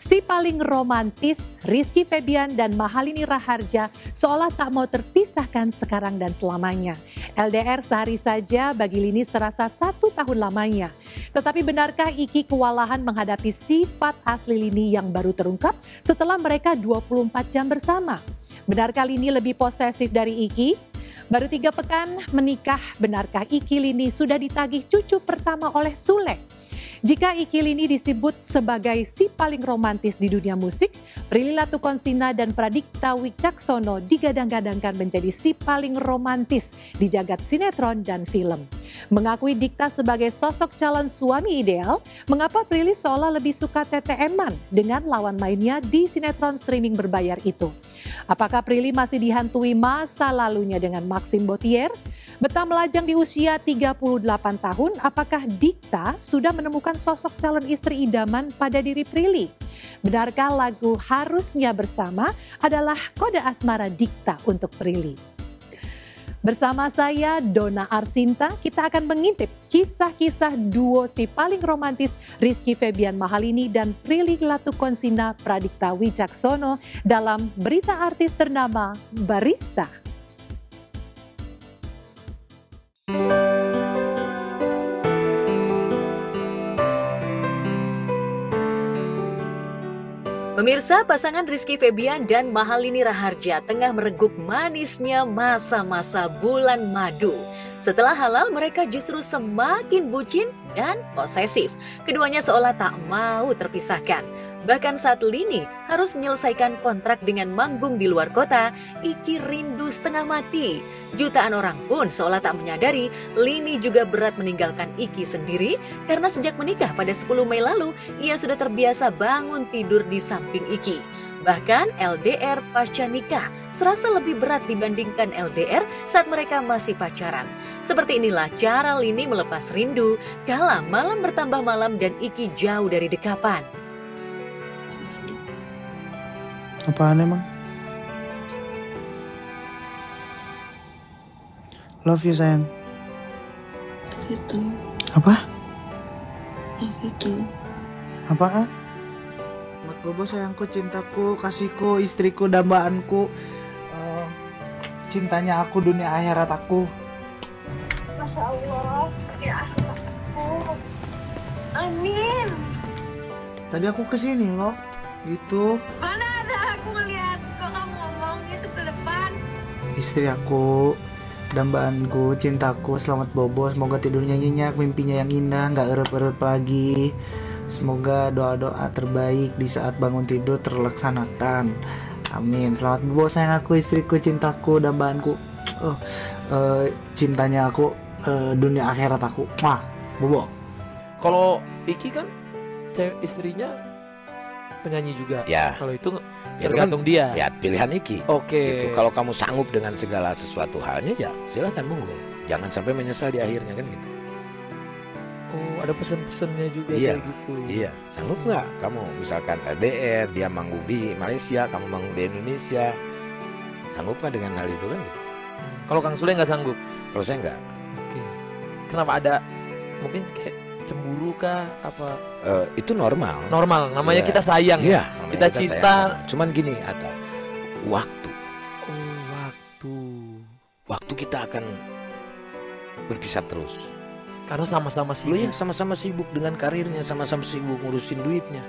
Si paling romantis, Rizky Febian dan Mahalini Raharja seolah tak mau terpisahkan sekarang dan selamanya. LDR sehari saja bagi Lini serasa 1 tahun lamanya. Tetapi benarkah Iki kewalahan menghadapi sifat asli Lini yang baru terungkap setelah mereka 24 jam bersama? Benarkah Lini lebih posesif dari Iki? Baru 3 pekan menikah, benarkah Iki Lini sudah ditagih cucu pertama oleh Sule? Jika Iki Lini disebut sebagai si paling romantis di dunia musik, Prilly Latukonsina dan Pradipta Wicaksono digadang-gadangkan menjadi si paling romantis di jagat sinetron dan film. Mengakui Dikta sebagai sosok calon suami ideal, mengapa Prilly seolah lebih suka TTM-an dengan lawan mainnya di sinetron streaming berbayar itu? Apakah Prilly masih dihantui masa lalunya dengan Maxim Botier? Betah melajang di usia 38 tahun, apakah Dikta sudah menemukan sosok calon istri idaman pada diri Prilly? Benarkah lagu Harusnya Bersama adalah kode asmara Dikta untuk Prilly? Bersama saya Dona Arsinta, kita akan mengintip kisah-kisah duo si paling romantis Rizky Febian Mahalini dan Prilly Latukonsina Pradipta Wicaksono dalam berita artis ternama Barista. Pemirsa, pasangan Rizky Febian dan Mahalini Raharja tengah mereguk manisnya masa-masa bulan madu. Setelah halal, mereka justru semakin bucin dan posesif. Keduanya seolah tak mau terpisahkan. Bahkan saat Lini harus menyelesaikan kontrak dengan manggung di luar kota, Iki rindu setengah mati. Jutaan orang pun seolah tak menyadari Lini juga berat meninggalkan Iki sendiri karena sejak menikah pada 10 Mei lalu, ia sudah terbiasa bangun tidur di samping Iki. Bahkan LDR pasca nikah serasa lebih berat dibandingkan LDR saat mereka masih pacaran. Seperti inilah cara Lini melepas rindu kala malam bertambah malam dan Iki jauh dari dekapan. Apaan emang? Love you sayang. Itu. Apa? Itu. Apaan? Mat bobo sayangku, cintaku, kasihku, istriku, dambaanku, cintanya aku, dunia akhirat aku. Masya Allah, ya aku. Amin. Tadi aku kesini loh, gitu. Mana ada aku ngeliat, kok kamu ngomong itu ke depan. Istri aku, dambaanku, cintaku, selamat bobo, semoga tidurnya nyenyak, mimpinya yang indah, nggak erup-erup lagi. Semoga doa-doa terbaik di saat bangun tidur terlaksanakan. Amin. Selamat bobo sayang aku, istriku, cintaku, dambaanku, cintanya aku, dunia akhirat aku. Wah, bobo. Kalau Iki kan istrinya penyanyi juga. Ya. Kalau itu Ya, tergantung itu dia. kan, ya pilihan Iki. Oke. Gitu. Kalau kamu sanggup dengan segala sesuatu halnya, ya silakan monggo. Jangan sampai menyesal di akhirnya kan gitu. Oh, ada pesan-pesannya juga Iya. kayak gitu. Iya, sanggup nggak kamu misalkan LDR, dia manggung di Malaysia, kamu manggung di Indonesia, sanggup nggak dengan hal itu kan gitu? Kalau Kang Sule nggak sanggup. Kalau saya nggak. Oke. Kenapa ada mungkin kayak cemburu kah apa? Itu normal. Normal, namanya Iya. kita sayang Iya, ya. namanya Kita sayang. cinta. Cuman gini, ada waktu. Oh, waktu. Waktu kita akan berpisah terus. Karena sama-sama Lu sibuk. ya sama-sama sibuk dengan karirnya, sama-sama sibuk ngurusin duitnya.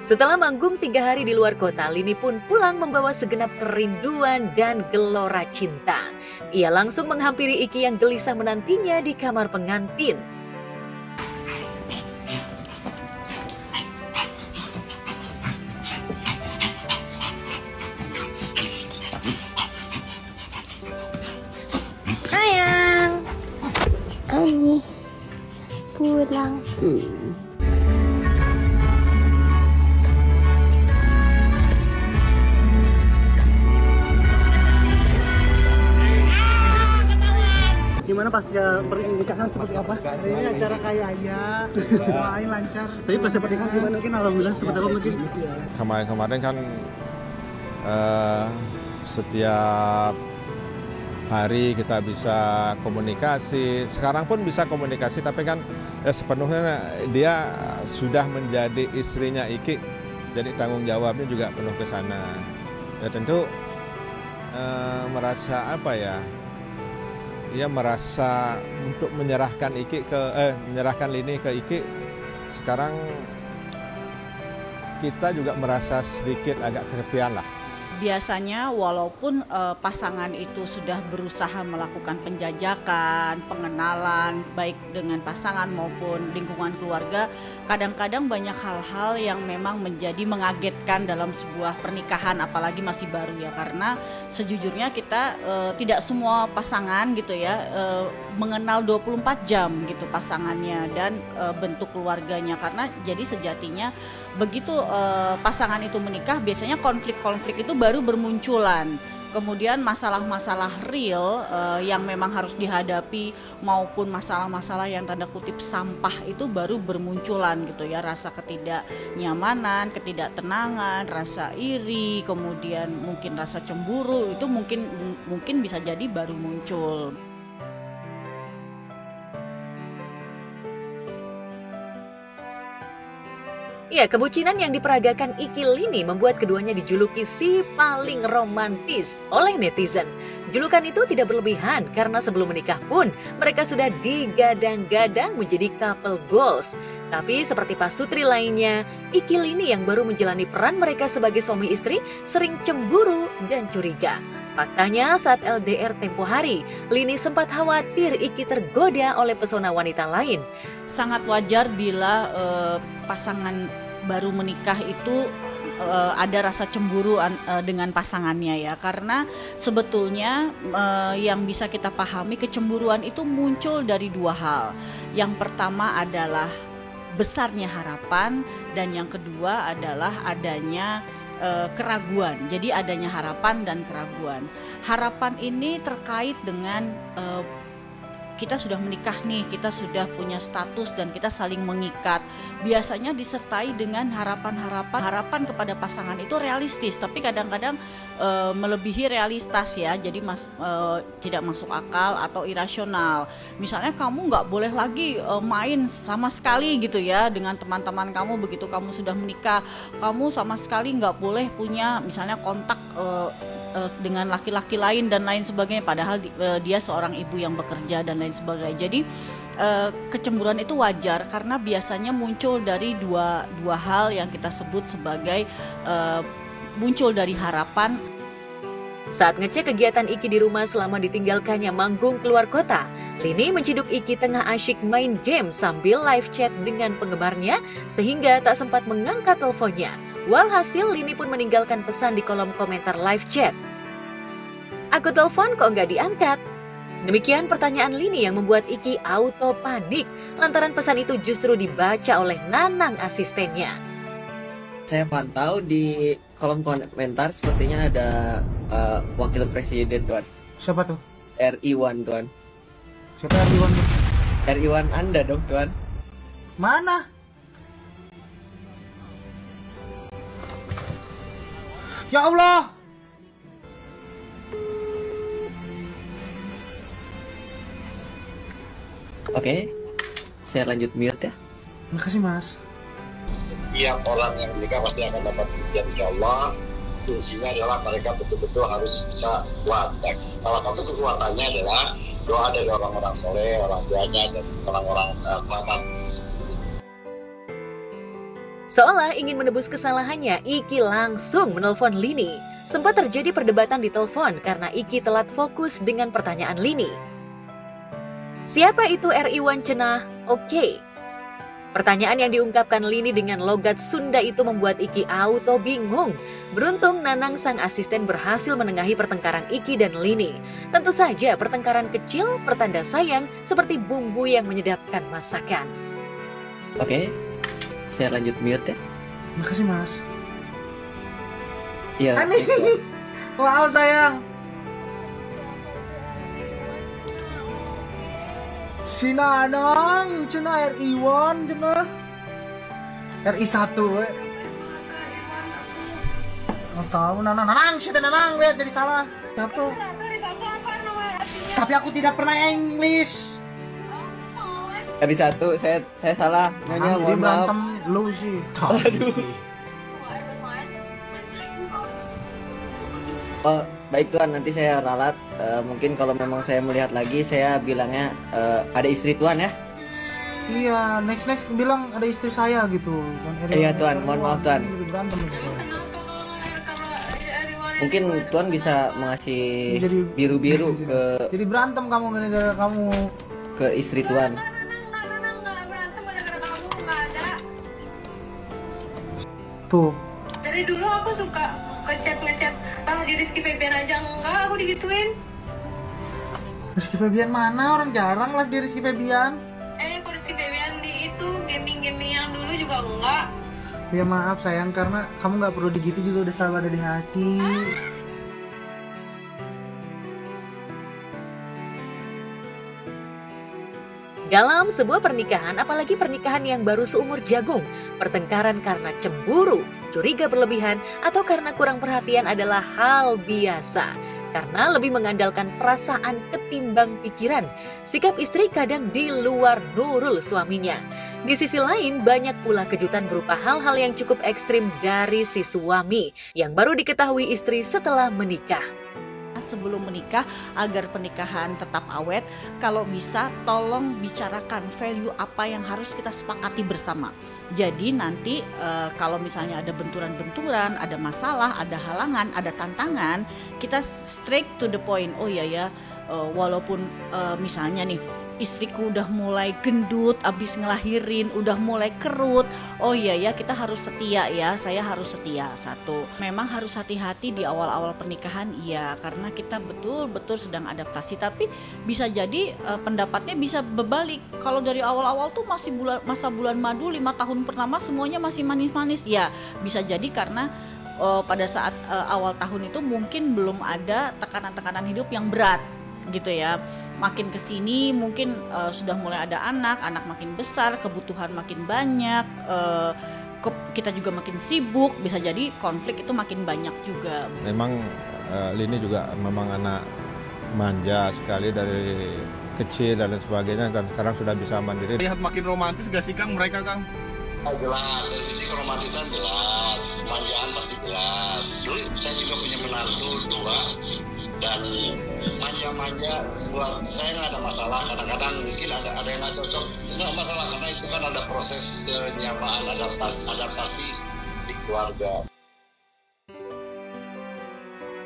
Setelah manggung 3 hari di luar kota, Lini pun pulang membawa segenap kerinduan dan gelora cinta. Ia langsung menghampiri Iki yang gelisah menantinya di kamar pengantin. Sayang. Ani pulang. Gimana pasca pernikahan seperti apa? Ini acara kayaknya, doain lancar. Tapi pasca pernikahan gimana? Mungkin alhamdulillah seperti apa mungkin? Kemarin kan setiap hari kita bisa komunikasi. Sekarang pun bisa komunikasi, tapi kan sepenuhnya dia sudah menjadi istrinya Iki, jadi tanggung jawabnya juga penuh ke sana. Ya tentu merasa apa ya? Dia merasa untuk menyerahkan menyerahkan Lini ke Iki. Sekarang kita juga merasa sedikit agak kesepian lah. Biasanya walaupun pasangan itu sudah berusaha melakukan penjajakan, pengenalan baik dengan pasangan maupun lingkungan keluarga, kadang-kadang banyak hal-hal yang memang menjadi mengagetkan dalam sebuah pernikahan, apalagi masih baru ya, karena sejujurnya kita tidak semua pasangan gitu ya mengenal 24 jam gitu pasangannya dan bentuk keluarganya, karena jadi sejatinya begitu pasangan itu menikah biasanya konflik-konflik itu baru bermunculan. Kemudian masalah-masalah real yang memang harus dihadapi maupun masalah-masalah yang tanda kutip sampah itu baru bermunculan gitu ya. Rasa ketidaknyamanan, ketidaktenangan, rasa iri, kemudian mungkin rasa cemburu itu mungkin bisa jadi baru muncul. Ya, kebucinan yang diperagakan Iki Lini membuat keduanya dijuluki si paling romantis oleh netizen. Julukan itu tidak berlebihan karena sebelum menikah pun mereka sudah digadang-gadang menjadi couple goals. Tapi seperti pasutri lainnya, Iki Lini yang baru menjalani peran mereka sebagai suami istri sering cemburu dan curiga. Faktanya saat LDR tempo hari, Lini sempat khawatir Iki tergoda oleh pesona wanita lain. Sangat wajar bila pasangan baru menikah itu ada rasa cemburu dengan pasangannya ya, karena sebetulnya yang bisa kita pahami, kecemburuan itu muncul dari dua hal. Yang pertama adalah besarnya harapan dan yang kedua adalah adanya keraguan. Jadi adanya harapan dan keraguan. Harapan ini terkait dengan kita sudah menikah nih, kita sudah punya status dan kita saling mengikat. Biasanya disertai dengan harapan kepada pasangan itu realistis, tapi kadang-kadang melebihi realitas ya. Jadi tidak masuk akal atau irasional. Misalnya kamu nggak boleh lagi main sama sekali gitu ya dengan teman-teman kamu begitu kamu sudah menikah. Kamu sama sekali nggak boleh punya misalnya kontak dengan laki-laki lain dan lain sebagainya, padahal dia seorang ibu yang bekerja dan lain sebagainya. Jadi kecemburuan itu wajar karena biasanya muncul dari dua hal yang kita sebut sebagai muncul dari harapan. Saat ngecek kegiatan Iki di rumah selama ditinggalkannya manggung keluar kota, Lini menciduk Iki tengah asyik main game sambil live chat dengan penggemarnya sehingga tak sempat mengangkat teleponnya. Walhasil Lini pun meninggalkan pesan di kolom komentar live chat. Aku telepon kok nggak diangkat? Demikian pertanyaan Lini yang membuat Iki auto panik lantaran pesan itu justru dibaca oleh Nanang asistennya. Saya pantau di kolom komentar sepertinya ada wakil presiden tuan. Siapa tuh? RI1 tuan. Siapa RI1 tuh? RI1 Anda dong tuan. Mana? Ya Allah. Oke, saya lanjut mute ya. Makasih mas. Setiap orang yang menikah pasti akan dapat ujian insya Allah. Kuncinya adalah mereka betul-betul harus bisa kuat. Dan salah satu kekuatannya adalah doa dari orang-orang soleh, orang tuanya, dan orang-orang kerabat. Seolah ingin menebus kesalahannya, Iki langsung menelpon Lini. Sempat terjadi perdebatan di telepon karena Iki telat fokus dengan pertanyaan Lini. Siapa itu RI1 cenah? Oke. Pertanyaan yang diungkapkan Lini dengan logat Sunda itu membuat Iki auto bingung. Beruntung Nanang sang asisten berhasil menengahi pertengkaran Iki dan Lini. Tentu saja pertengkaran kecil pertanda sayang seperti bumbu yang menyedapkan masakan. Oke. Saya lanjut mute ya. Makasih mas. Iya. Ani. Wow sayang. Si Nanang, cina RI1, cina RI1 we. Nggak tahu Nanang, si Nanang lihat jadi salah. Siapa? tapi aku tidak pernah English. Tadi satu, saya salah. Nyonya, Jadi mohon maaf. berantem lu sih. Aduh. Oh, baik Tuan, nanti saya ralat. Mungkin kalau memang saya melihat lagi, saya bilangnya ada istri Tuan ya. Iya, next bilang ada istri saya gitu. Iya Tuan, mohon maaf Tuan. Berantem gitu. Mungkin Tuan bisa mengasih biru-biru ke Jadi berantem kamu gara-gara kamu ke istri Tuan. Tuh. Dari dulu aku suka ngechat di Rizky Febian aja enggak, aku digituin. Rizky Febian mana? Orang jarang live di Rizky Febian. Kok Rizky Febian di itu gaming yang dulu juga enggak. Ya maaf sayang, karena kamu nggak perlu digitu juga udah selalu ada di hati. Dalam sebuah pernikahan, apalagi pernikahan yang baru seumur jagung, pertengkaran karena cemburu, curiga berlebihan, atau karena kurang perhatian adalah hal biasa. Karena lebih mengandalkan perasaan ketimbang pikiran, sikap istri kadang di luar nurul suaminya. Di sisi lain, banyak pula kejutan berupa hal-hal yang cukup ekstrim dari si suami, yang baru diketahui istri setelah menikah. Sebelum menikah, agar pernikahan tetap awet, kalau bisa tolong bicarakan value apa yang harus kita sepakati bersama. Jadi nanti kalau misalnya ada benturan-benturan, ada masalah, ada halangan, ada tantangan, kita straight to the point. Oh ya, walaupun misalnya nih istriku udah mulai gendut, abis ngelahirin, udah mulai kerut. Oh iya ya, kita harus setia ya, saya harus setia. Satu, memang harus hati-hati di awal-awal pernikahan, iya, karena kita betul-betul sedang adaptasi. Tapi bisa jadi pendapatnya bisa berbalik. Kalau dari awal-awal tuh masih masa bulan madu, 5 tahun pertama semuanya masih manis-manis, ya bisa jadi karena pada saat awal tahun itu mungkin belum ada tekanan-tekanan hidup yang berat gitu ya. Makin kesini mungkin sudah mulai ada anak makin besar, kebutuhan makin banyak, kita juga makin sibuk, bisa jadi konflik itu makin banyak juga. Memang Lini juga memang anak manja sekali dari kecil dan lain sebagainya, dan sekarang sudah bisa mandiri. Lihat makin romantis gak sih Kang mereka Kang? Jelas, dari sini keromantisan jelas, manjaan pasti jelas. Dulu saya juga punya menantu 2 dan manja-manja buat saya nggak ada masalah. Kadang-kadang mungkin ada yang nggak cocok, nggak masalah karena itu kan ada proses penyamaan adaptasi di keluarga.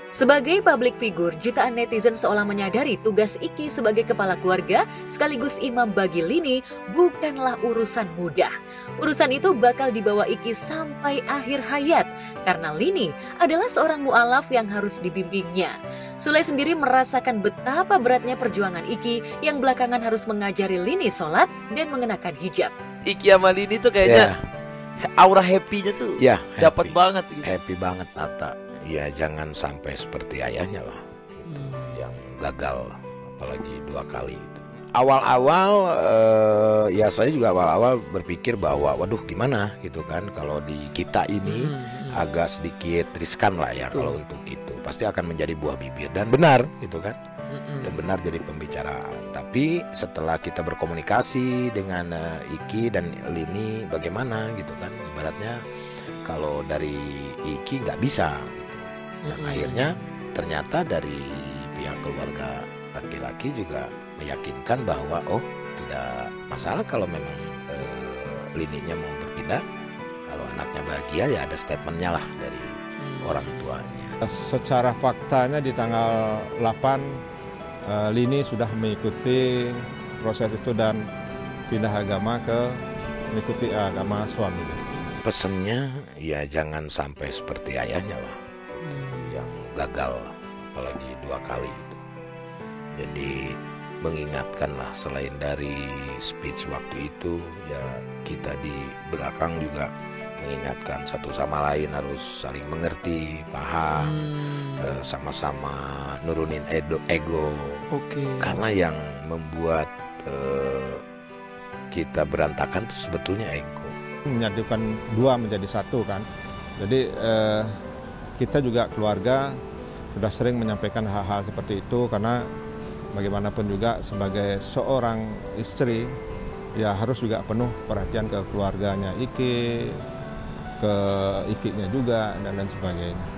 Sebagai public figure, jutaan netizen seolah menyadari tugas Iki sebagai kepala keluarga sekaligus imam bagi Lini bukanlah urusan mudah. Urusan itu bakal dibawa Iki sampai akhir hayat karena Lini adalah seorang mu'alaf yang harus dibimbingnya. Sule sendiri merasakan betapa beratnya perjuangan Iki yang belakangan harus mengajari Lini sholat dan mengenakan hijab. Iki sama Lini tuh kayaknya aura happy-nya tuh dapat banget gitu. Happy banget Nata. Ya jangan sampai seperti ayahnya lah yang gagal, apalagi 2 kali gitu. Awal-awal ya saya juga awal-awal berpikir bahwa waduh gimana gitu kan, kalau di kita ini agak sedikit riskan lah ya kalau untuk itu. Pasti akan menjadi buah bibir dan benar gitu kan. Dan benar jadi pembicaraan. Tapi setelah kita berkomunikasi dengan Iki dan Lini bagaimana gitu kan, ibaratnya kalau dari Iki nggak bisa gitu. Dan akhirnya ternyata dari pihak keluarga laki-laki juga meyakinkan bahwa oh tidak masalah kalau memang Lininya mau berpindah, kalau anaknya bahagia ya ada statementnya lah dari orang tuanya. Secara faktanya di tanggal 8 Lini sudah mengikuti proses itu dan pindah agama mengikuti agama suaminya. Pesennya ya jangan sampai seperti ayahnya lah yang gagal, apalagi 2 kali itu. Jadi mengingatkanlah selain dari speech waktu itu ya kita di belakang juga mengingatkan satu sama lain harus saling mengerti, paham, sama-sama nurunin ego. Karena yang membuat kita berantakan itu sebetulnya ego. Menyatukan 2 menjadi 1 kan. Jadi kita juga keluarga sudah sering menyampaikan hal-hal seperti itu karena bagaimanapun juga sebagai seorang istri ya harus juga penuh perhatian ke keluarganya Iki, ke Ikinya juga dan lain sebagainya.